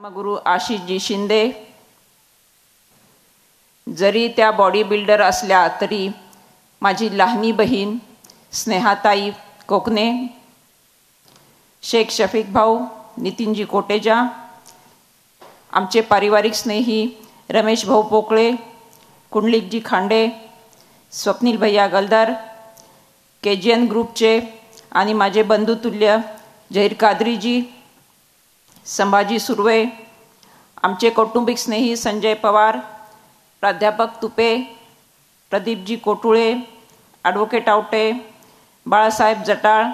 धर्मगुरू आशिषजी शिंदे जरी त्या बॉडी बिल्डर असल्या तरी माझी लहानी बहीण स्नेहाताई कोकणे, शेख शफीक भाऊ, नितीनजी कोटेजा, आमचे पारिवारिक स्नेही रमेश भाऊ पोकळे, कुंडलिकजी खांडे, स्वप्नील भैया गलदार, KGN ग्रुपचे आणि माझे बंधुतुल्य जहीर कादरीजी, संभाजी सुर्वे, आमचे कौटुंबिक स्नेही संजय पवार, प्राध्यापक तुपे, प्रदीपजी कोटुळे, ॲडव्होकेट आवटे, बाळासाहेब जटाळ,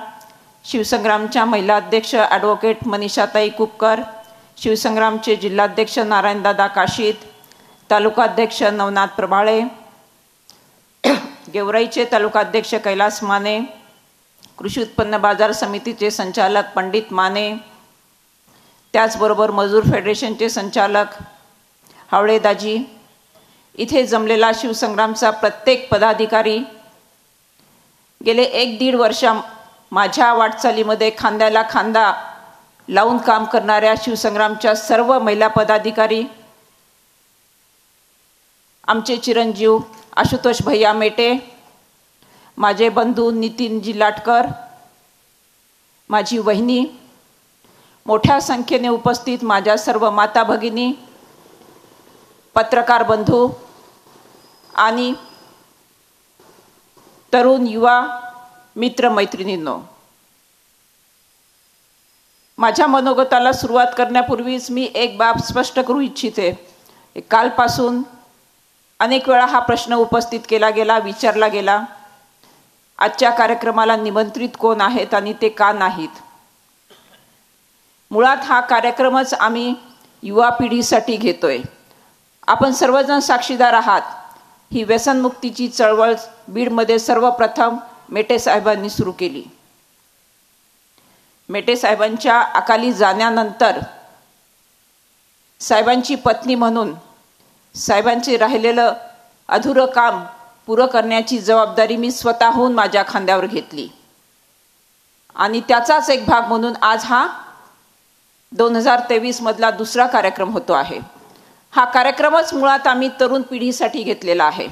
शिवसंग्रामच्या महिला अध्यक्ष ॲडव्होकेट मनीषाताई कुपकर, शिवसंग्रामचे जिल्हाध्यक्ष नारायणदादा काशीत, तालुकाध्यक्ष नवनाथ प्रभाळे, गेवराईचे तालुकाध्यक्ष कैलास माने, कृषी उत्पन्न बाजार समितीचे संचालक पंडित माने, त्याचबरोबर मजूर फेडरेशनचे संचालक हावळेदाजी, इथे जमलेला शिवसंग्रामचा प्रत्येक पदाधिकारी, गेले 1-1.5 वर्ष माझ्या वाटचालीमध्ये खांद्याला खांदा लावून काम करणाऱ्या शिवसंग्रामच्या सर्व महिला पदाधिकारी, आमचे चिरंजीव आशुतोष भैया मेटे, माझे बंधू नितीनजी लाटकर, माझी वहिनी, मोठ्या संख्येने उपस्थित माझ्या सर्व माता भगिनी, पत्रकार बंधू आणि तरुण युवा मित्र मैत्रिणींनो, माझ्या मनोगताला सुरुवात करण्यापूर्वीच मी एक बाब स्पष्ट करू इच्छिते. कालपासून अनेक वेळा हा प्रश्न उपस्थित केला गेला, विचारला गेला, आजच्या कार्यक्रमाला निमंत्रित कोण आहेत आणि ते का नाहीत. मुळात हा कार्यक्रमच आम्ही युवा पिढीसाठी घेतोय. आपण सर्वजण साक्षीदार आहात. ही व्यसनमुक्तीची चळवळ बीडमध्ये सर्वप्रथम मेटे साहेबांनी सुरू केली. मेटे साहेबांच्या अकाली जाण्यानंतर साहेबांची पत्नी म्हणून साहेबांचे राहिलेलं अधुरं काम पुरं करण्याची जबाबदारी मी स्वतःहून माझ्या खांद्यावर घेतली आणि त्याचाच एक भाग म्हणून आज हा 2023 मधला दुसरा कार्यक्रम होतो आहे. हा कार्यक्रमच मुळात आम्ही तरुण पिढीसाठी घेतलेला आहे.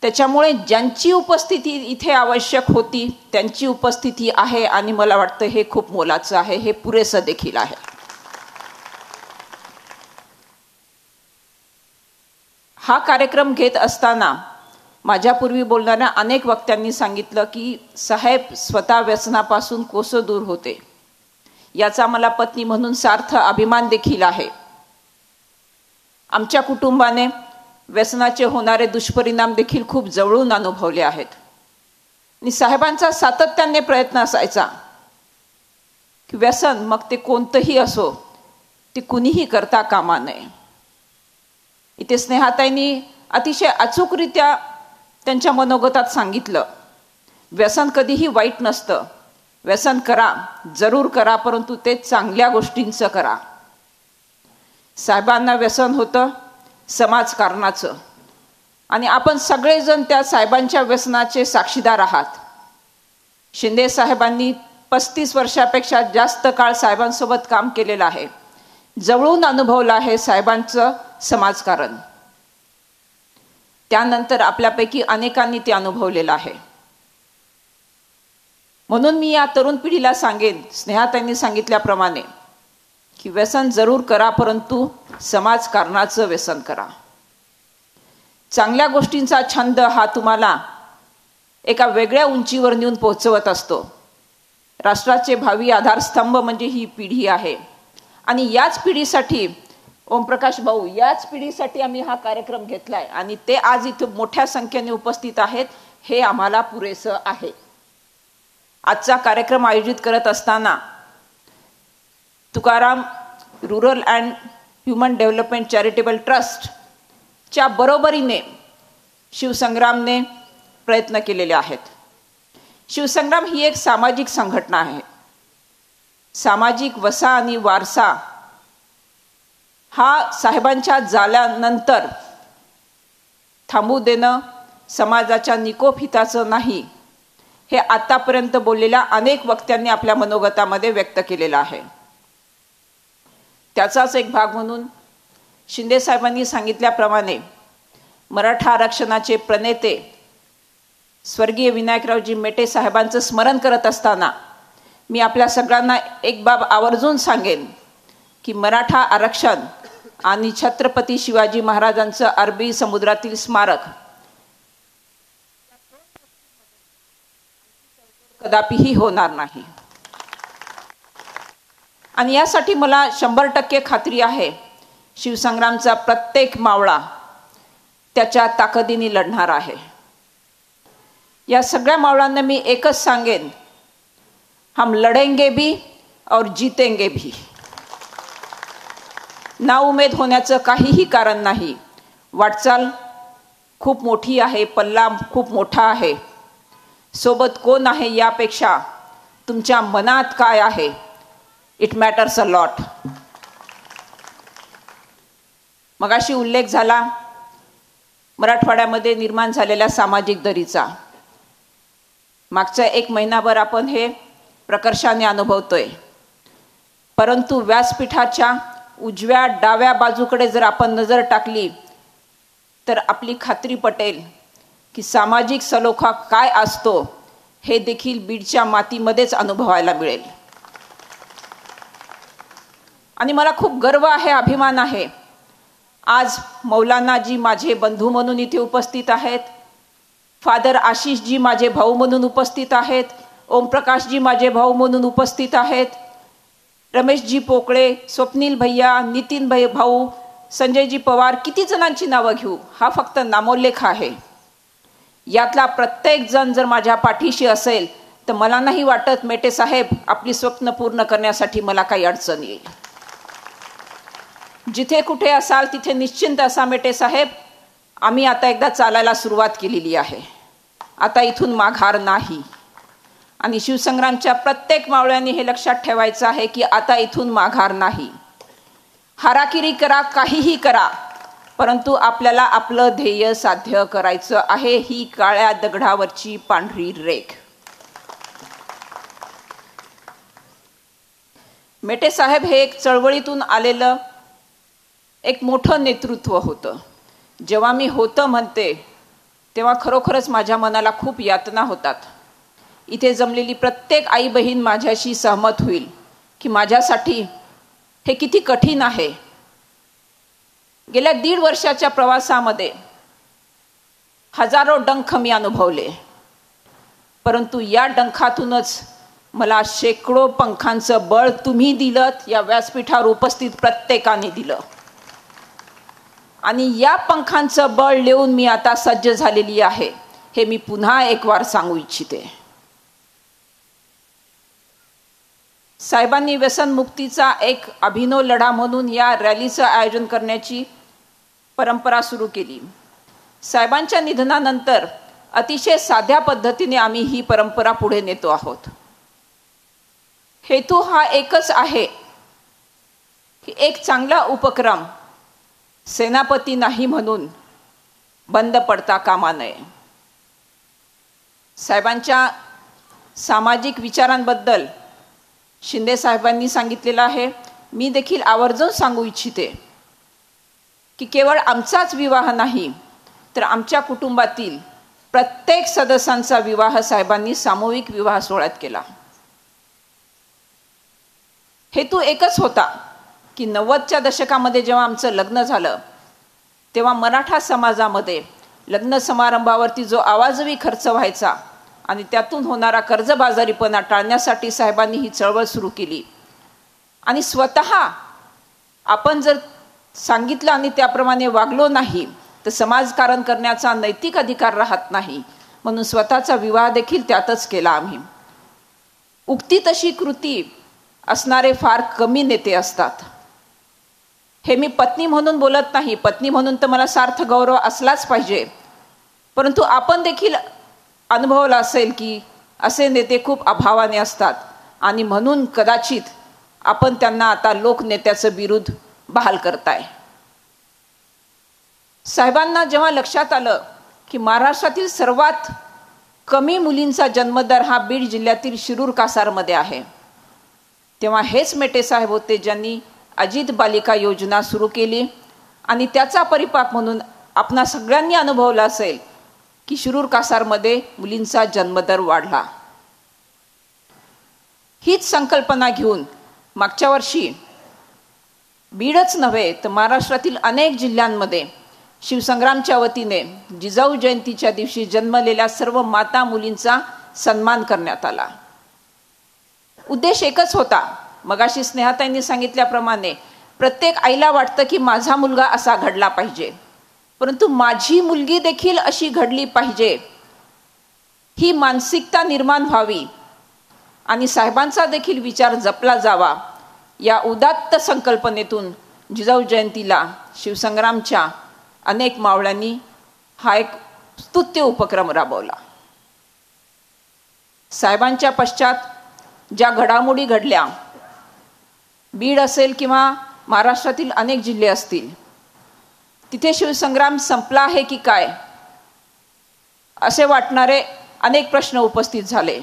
त्याच्यामुळे ज्यांची उपस्थिती इथे आवश्यक होती त्यांची उपस्थिती आहे आणि मला वाटतं हे खूप मोलाचं आहे, हे पुरेसं देखील आहे. हा कार्यक्रम घेत असताना माझ्यापूर्वी बोलणाऱ्या अनेक वक्त्यांनी सांगितलं की साहेब स्वतः व्यसनापासून कोसं दूर होते. याचा मला पत्नी म्हणून सार्थ अभिमान देखील आहे. आमच्या कुटुंबाने व्यसनाचे होणारे दुष्परिणाम देखील खूप जवळून अनुभवले आहेत आणि साहेबांचा सातत्याने प्रयत्न असायचा की व्यसन मग ते कोणतंही असो ते कुणीही करता कामा नये. इथे स्नेहाताईंनी अतिशय अचूकरित्या त्यांच्या मनोगतात सांगितलं, व्यसन कधीही वाईट नसतं. व्यसन करा, जरूर करा, परंतु ते चांगल्या गोष्टींचं करा. साहेबांना व्यसन होतं समाजकारणाचं आणि आपण सगळेजण त्या साहेबांच्या व्यसनाचे साक्षीदार आहात. शिंदे साहेबांनी 35 वर्षापेक्षा जास्त काळ साहेबांसोबत काम केलेलं आहे, जवळून अनुभवलं आहे साहेबांचं समाजकारण. त्यानंतर आपल्यापैकी अनेकांनी ते अनुभवलेलं आहे. म्हणून मी या तरुण पिढीला सांगेन, स्नेहाताईंनी सांगितल्याप्रमाणे, की व्यसन जरूर करा, परंतु समाजकारणाचं व्यसन करा. चांगल्या गोष्टींचा छंद हा तुम्हाला एका वेगळ्या उंचीवर नेऊन पोहोचवत असतो. राष्ट्राचे भावी आधारस्तंभ म्हणजे ही पिढी आहे आणि याच पिढीसाठी ओमप्रकाश भाऊ, याच पिढीसाठी आम्ही हा कार्यक्रम घेतलाय आणि ते आज इथे मोठ्या संख्येने उपस्थित आहेत. हे आम्हाला पुरेसं आहे. आजचा कार्यक्रम आयोजित करत असताना Tukaram rural and human development charitable ट्रस्टच्या बरोबरीने शिवसंग्रामने प्रयत्न केलेले आहेत. शिवसंग्राम ही एक सामाजिक संघटना आहे. सामाजिक वसा आणि वारसा हा साहेबांच्या झाल्यानंतर थांबू देणं समाजाच्या निकोप हिताचं नाही, हे आतापर्यंत बोललेल्या अनेक वक्त्यांनी आपल्या मनोगतामध्ये व्यक्त केलेलं आहे. त्याचाच एक भाग म्हणून शिंदे साहेबांनी सांगितल्याप्रमाणे मराठा आरक्षणाचे प्रणेते स्वर्गीय विनायकरावजी मेटे साहेबांचं स्मरण करत असताना मी आपल्या सगळ्यांना एक बाब आवर्जून सांगेन की मराठा आरक्षण आणि छत्रपती शिवाजी महाराजांचं अरबी समुद्रातील स्मारक कदापिही होणार नाही. आणि यासाठी मला 100% खात्री आहे, शिवसंग्रामचा प्रत्येक मावळा त्याच्या ताकदीने लढणार आहे. या सगळ्या मावळांना मी एकच सांगेन, हम लढेंगे भी और जीतेंगे भी. नाउमेद होण्याचं काहीही कारण नाही. वाटचाल खूप मोठी आहे, पल्ला खूप मोठा आहे. सोबत कोण आहे यापेक्षा तुमच्या मनात काय आहे, इट मॅटर्स अ लॉट. मगाशी उल्लेख झाला मराठवाड्यामध्ये निर्माण झालेल्या सामाजिक दरीचा. मागच्या 1 महिनाभर आपण हे प्रकर्षाने अनुभवतोय. परंतु व्यासपीठाच्या उजव्या डाव्या बाजूकडे जर आपण नजर टाकली तर आपली खात्री पटेल की सामाजिक सलोखा काय असतो हे देखील बीडच्या मातीमध्येच अनुभवायला मिळेल. आणि मला खूप गर्व आहे, अभिमान आहे. आज मौलानाजी माझे बंधू म्हणून इथे उपस्थित आहेत, फादर आशिषजी माझे भाऊ म्हणून उपस्थित आहेत, ओमप्रकाशजी माझे भाऊ म्हणून उपस्थित आहेत, रमेशजी पोकळे, स्वप्नील भैया, नितीन भाऊ, संजयजी पवार, किती जणांची नावं घेऊ, हा फक्त नामोल्लेख आहे. यातला प्रत्येक जण जर माझ्या पाठीशी असेल तर मला नाही वाटत मेटे साहेब आपली स्वप्न पूर्ण करण्यासाठी मला काही अडचण येईल. जिथे कुठे असाल तिथे निश्चिंत असा मेटे साहेब, आम्ही आता एकदा चालायला सुरुवात केलेली आहे, आता इथून माघार नाही. आणि शिवसंग्रामच्या प्रत्येक मावळ्यांनी हे लक्षात ठेवायचं आहे की आता इथून माघार नाही. हाराकिरी करा, काहीही करा, परंतु आपल्याला आपलं ध्येय साध्य करायचं आहे. ही काळ्या दगडावरची पांढरी रेख. मेटे साहेब हे एक चळवळीतून आलेलं एक मोठं नेतृत्व होतं. जेव्हा मी होतं म्हणते तेव्हा खरोखरच माझ्या मनाला खूप यातना होतात. इथे जमलेली प्रत्येक आई बहीण माझ्याशी सहमत होईल की माझ्यासाठी हे किती कठीण आहे. गेल्या 1.5 वर्षाच्या प्रवासामध्ये हजारो डंख मी अनुभवले, परंतु या डंखातूनच मला शेकडो पंखांचं बळ तुम्ही दिलं, या व्यासपीठावर उपस्थित प्रत्येकाने दिलं. आणि या पंखांचं बळ लिहून मी आता सज्ज झालेली आहे, हे मी पुन्हा एक वार सांगू इच्छिते. साहेबांनी व्यसनमुक्तीचा एक अभिनव लढा म्हणून या रॅलीचं आयोजन करण्याची परंपरा सुरू केली. साहेबांच्या निधनानंतर अतिशय साध्या पद्धतीने आम्ही ही परंपरा पुढे नेतो आहोत. हेतू हा एकच आहे की एक चांगला उपक्रम सेनापती नाही म्हणून बंद पडता कामा नये. साहेबांच्या सामाजिक विचारांबद्दल शिंदे साहेबांनी सांगितलेलं आहे. मी देखील आवर्जून सांगू इच्छिते की केवळ आमचाच विवाह नाही तर आमच्या कुटुंबातील प्रत्येक सदस्यांचा विवाह साहेबांनी सामूहिक विवाह सोहळ्यात केला. हेतू एकच होता की 90च्या दशकामध्ये जेव्हा आमचं लग्न झालं तेव्हा मराठा समाजामध्ये लग्न समारंभावरती जो आवाजवी खर्च व्हायचा आणि त्यातून होणारा कर्जबाजारीपणा टाळण्यासाठी साहेबांनी ही चळवळ सुरू केली. आणि स्वतः आपण जर सांगितलं आणि त्याप्रमाणे वागलो नाही तर समाजकारण करण्याचा नैतिक अधिकार राहत नाही, म्हणून स्वतःचा विवाह देखील त्यातच केला आम्ही. उक्ती तशी कृती असणारे फार कमी नेते असतात. हे मी पत्नी म्हणून बोलत नाही, पत्नी म्हणून तर मला सार्थ गौरव असलाच पाहिजे, परंतु आपण देखील अनुभवलं असेल की असे नेते खूप अभावाने असतात आणि म्हणून कदाचित आपण त्यांना आता लोकनेत्याचं बिरुद बहाल करताय. साहेबांना जेव्हा लक्षात आलं की महाराष्ट्रातील सर्वात कमी मुलींचा जन्मदर हा बीड जिल्ह्यातील शिरूर कासारमध्ये आहे, तेव्हा हेच मेटे साहेब होते ज्यांनी अजित बालिका योजना सुरू केली आणि त्याचा परिपाक म्हणून आपणा सगळ्यांनी अनुभवला असेल की शिरूर कासारमध्ये मुलींचा जन्मदर वाढला. हीच संकल्पना घेऊन मागच्या वर्षी बीडच नव्हे तर महाराष्ट्रातील अनेक जिल्ह्यांमध्ये शिवसंग्रामच्या वतीने जिजाऊ जयंतीच्या दिवशी जन्मलेल्या सर्व माता मुलींचा सन्मान करण्यात आला. उद्देश एकच होता. मगाशी स्नेहाताईंनी सांगितल्याप्रमाणे प्रत्येक आईला वाटतं की माझा मुलगा असा घडला पाहिजे, परंतु माझी मुलगी देखील अशी घडली पाहिजे ही मानसिकता निर्माण व्हावी आणि साहेबांचा देखील विचार जपला जावा या उदात्त संकल्पनेतून जिजाऊ जयंतीला शिवसंग्रामच्या अनेक मावळ्यांनी हा एक स्तुत्य उपक्रम राबवला. साहेबांच्या पश्चात ज्या घडामोडी घडल्या, बीड असेल किंवा महाराष्ट्रातील अनेक जिल्हे असतील, तिथे शिवसंग्राम संपला आहे की काय असे वाटणारे अनेक प्रश्न उपस्थित झाले.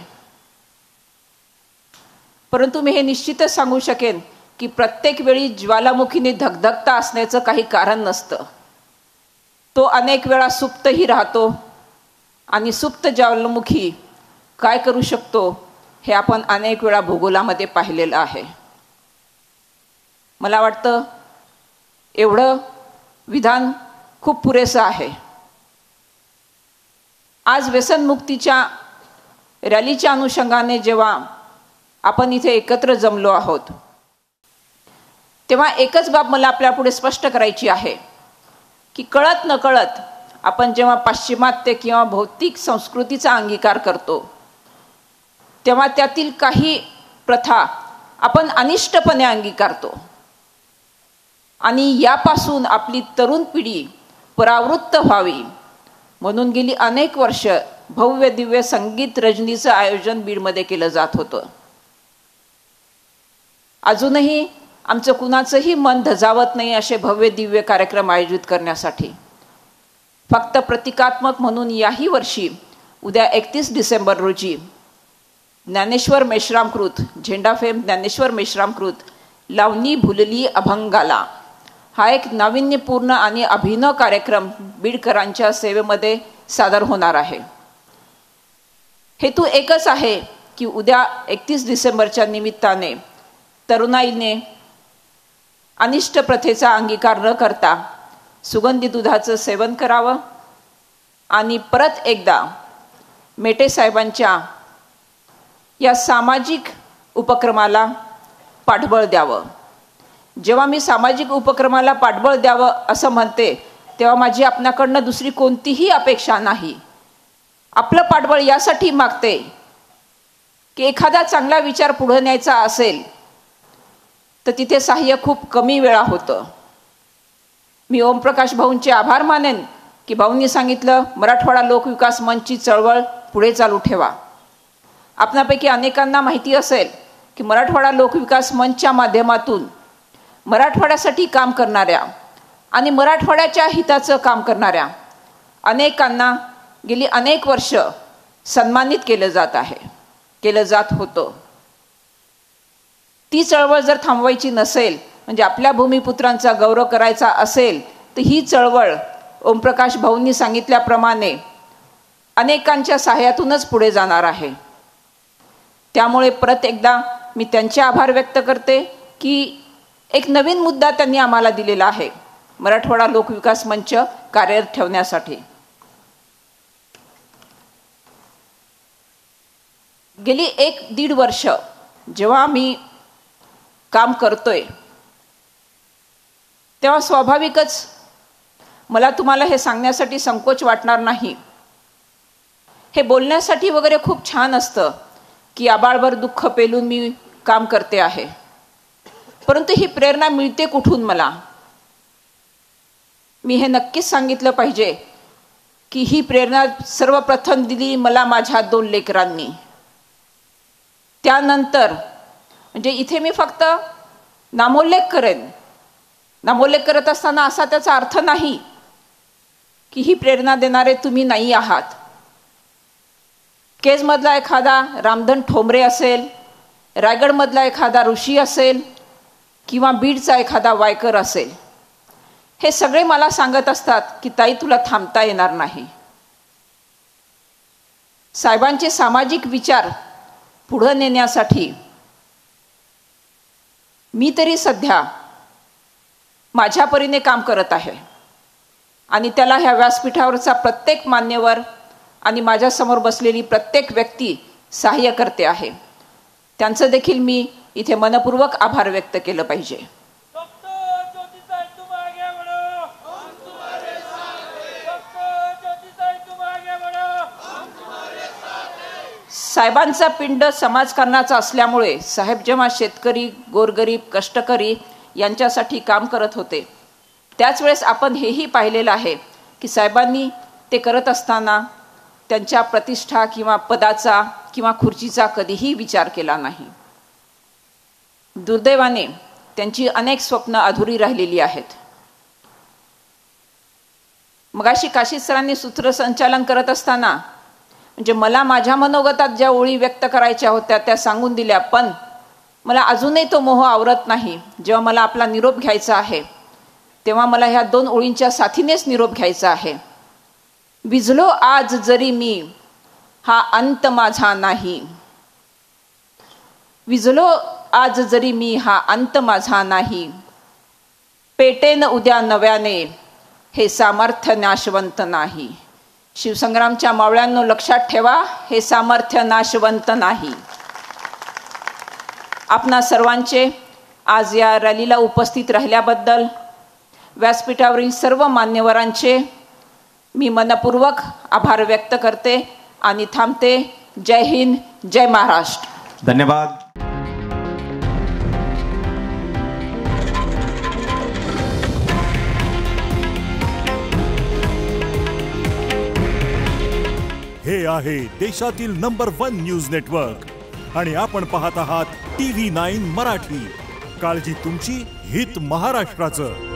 परंतु मी हे निश्चितच सांगू शकेन की प्रत्येक वेळी ज्वालामुखीने धगधगता असण्याचं काही कारण नसतं. तो अनेक वेळा सुप्तही राहतो आणि सुप्त ज्वालामुखी काय करू शकतो हे आपण अनेक वेळा भूगोलामध्ये पाहिलेलं आहे. मला वाटतं एवढं विधान खूप पुरेसं आहे. आज व्यसनमुक्तीच्या रॅलीच्या अनुषंगाने जेव्हा आपण इथे एकत्र जमलो आहोत, तेव्हा एकच बाब मला आपल्यापुढे स्पष्ट करायची आहे की कळत नकळत आपण जेव्हा पाश्चिमात्य किंवा भौतिक संस्कृतीचा अंगीकार करतो, तेव्हा त्यातील काही प्रथा आपण अनिष्टपणे अंगीकारतो आणि यापासून आपली तरुण पिढी परावृत्त व्हावी म्हणून गेली अनेक वर्ष भव्य दिव्य संगीत रजनीचं आयोजन बीडमध्ये केलं जात होतं. अजूनही आमचं कुणाचंही मन धजावत नाही असे भव्य दिव्य कार्यक्रम आयोजित करण्यासाठी. फक्त प्रतिकात्मक म्हणून याही वर्षी उद्या 31 डिसेंबर रोजी ज्ञानेश्वर मेश्रामकृत झेंडाफेम ज्ञानेश्वर मेश्रामकृत लावणी भुलली अभंगाला हा एक नाविन्यपूर्ण आणि अभिनव कार्यक्रम बीडकरांच्या सेवेमध्ये सादर होणार आहे. हेतू एकच आहे की उद्या 31 डिसेंबरच्या निमित्ताने तरुणाईने अनिष्ट प्रथेचा अंगीकार न करता सुगंधी दुधाचं सेवन करावं आणि परत एकदा मेटे साहेबांच्या या सामाजिक उपक्रमाला पाठबळ द्यावं. जेव्हा मी सामाजिक उपक्रमाला पाठबळ द्यावं असं म्हणते, तेव्हा माझी आपणाकडनं दुसरी कोणतीही अपेक्षा नाही. आपलं पाठबळ यासाठी मागते की एखादा चांगला विचार पुढे न्यायचा असेल तर तिथे सहाय्य खूप कमी वेळा होतं. मी ओमप्रकाश भाऊंचे आभार मानेन की भाऊंनी सांगितलं मराठवाडा लोकविकास मंचची चळवळ पुढे चालू ठेवा. आपणापैकी अनेकांना माहिती असेल की मराठवाडा लोकविकास मंचच्या माध्यमातून मराठवाड्यासाठी काम करणाऱ्या आणि मराठवाड्याच्या हिताचं काम करणाऱ्या अनेकांना गेली अनेक वर्ष सन्मानित केलं जात होतं. ती चळवळ जर थांबवायची नसेल, म्हणजे आपल्या भूमिपुत्रांचा गौरव करायचा असेल, तर ही चळवळ ओमप्रकाश भाऊंनी सांगितल्याप्रमाणे अनेकांच्या सहाय्यातूनच पुढे जाणार आहे. त्यामुळे परत एकदा मी त्यांचे आभार व्यक्त करते की एक नवीन मुद्दा त्यांनी आम्हाला दिलेला आहे मराठवाडा लोकविकास मंच कार्यरत ठेवण्यासाठी. गेली 1-1.5 वर्ष जेव्हा मी काम करतोय, तेव्हा स्वाभाविकच मला तुम्हाला हे सांगण्यासाठी संकोच वाटणार नाही. हे बोलण्यासाठी वगैरे खूप छान असतं की आबाळभर दुःख पेलून मी काम करते आहे, परंतु ही प्रेरणा मिळते कुठून मला? मी हे नक्कीच सांगितलं पाहिजे की ही प्रेरणा सर्वप्रथम दिली मला माझ्या 2 लेकरांनी. त्यानंतर म्हणजे इथे मी फक्त नामोल्लेख करेन. नामोल्लेख करत असताना असा त्याचा अर्थ नाही की ही प्रेरणा देणारे तुम्ही नाही आहात. केजमधला एखादा रामधन ठोंबरे असेल, रायगडमधला एखादा ऋषी असेल, किंवा बीडचा एखादा वायकर असेल, हे सगळे मला सांगत असतात की ताई तुला थांबता येणार नाही. साहेबांचे सामाजिक विचार पुढे नेण्यासाठी मी तरी सध्या माझ्या परीने काम करत आहे आणि त्याला ह्या व्यासपीठावरचा प्रत्येक मान्यवर आणि माझ्यासमोर बसलेली प्रत्येक व्यक्ती सहाय्य करते आहे. त्यांचं देखील मी इथे मनपूर्वक आभार व्यक्त केलं पाहिजे. साहेबांचा पिंड समाजकारणाचा असल्यामुळे साहेब जेव्हा शेतकरी, गोरगरीब, कष्टकरी यांच्यासाठी काम करत होते, त्याच वेळेस आपण हेही पाहिलेलं आहे की साहेबांनी ते करत असताना त्यांच्या प्रतिष्ठा किंवा पदाचा किंवा खुर्चीचा कधीही विचार केला नाही. दुर्दैवाने त्यांची अनेक स्वप्न अधुरी राहिलेली आहेत. मगाशी काशीद सरांनी सूत्रसंचालन करत असताना म्हणजे मला माझ्या मनोगतात ज्या ओळी व्यक्त करायच्या होत्या त्या सांगून दिल्या, पण मला अजूनही तो मोह आवरत नाही. जेव्हा मला आपला निरोप घ्यायचा आहे तेव्हा मला ह्या 2 ओळींच्या साथीनेच निरोप घ्यायचा आहे. विझलो आज जरी मी हा अंत माझा नाही, विझलो आज जरी मी हा अंत माझा नाही, पेटेन उद्या नव्याने हे सामर्थ्य नाशवंत नाही. शिवसंग्रामच्या मावळ्यांनो लक्षात ठेवा, हे सामर्थ्य नाशवंत नाही. आपणा सर्वांचे आज या रॅलीला उपस्थित राहिल्याबद्दल व्यासपीठावरील सर्व मान्यवरांचे मी मनपूर्वक आभार व्यक्त करते आणि थांबते. जय हिंद, जय महाराष्ट्र. धन्यवाद. हे आहे देशातील नंबर 1 न्यूज नेटवर्क आणि आपण पाहत आहात TV9 मराठी. काळजी तुमची, हित महाराष्ट्राचं.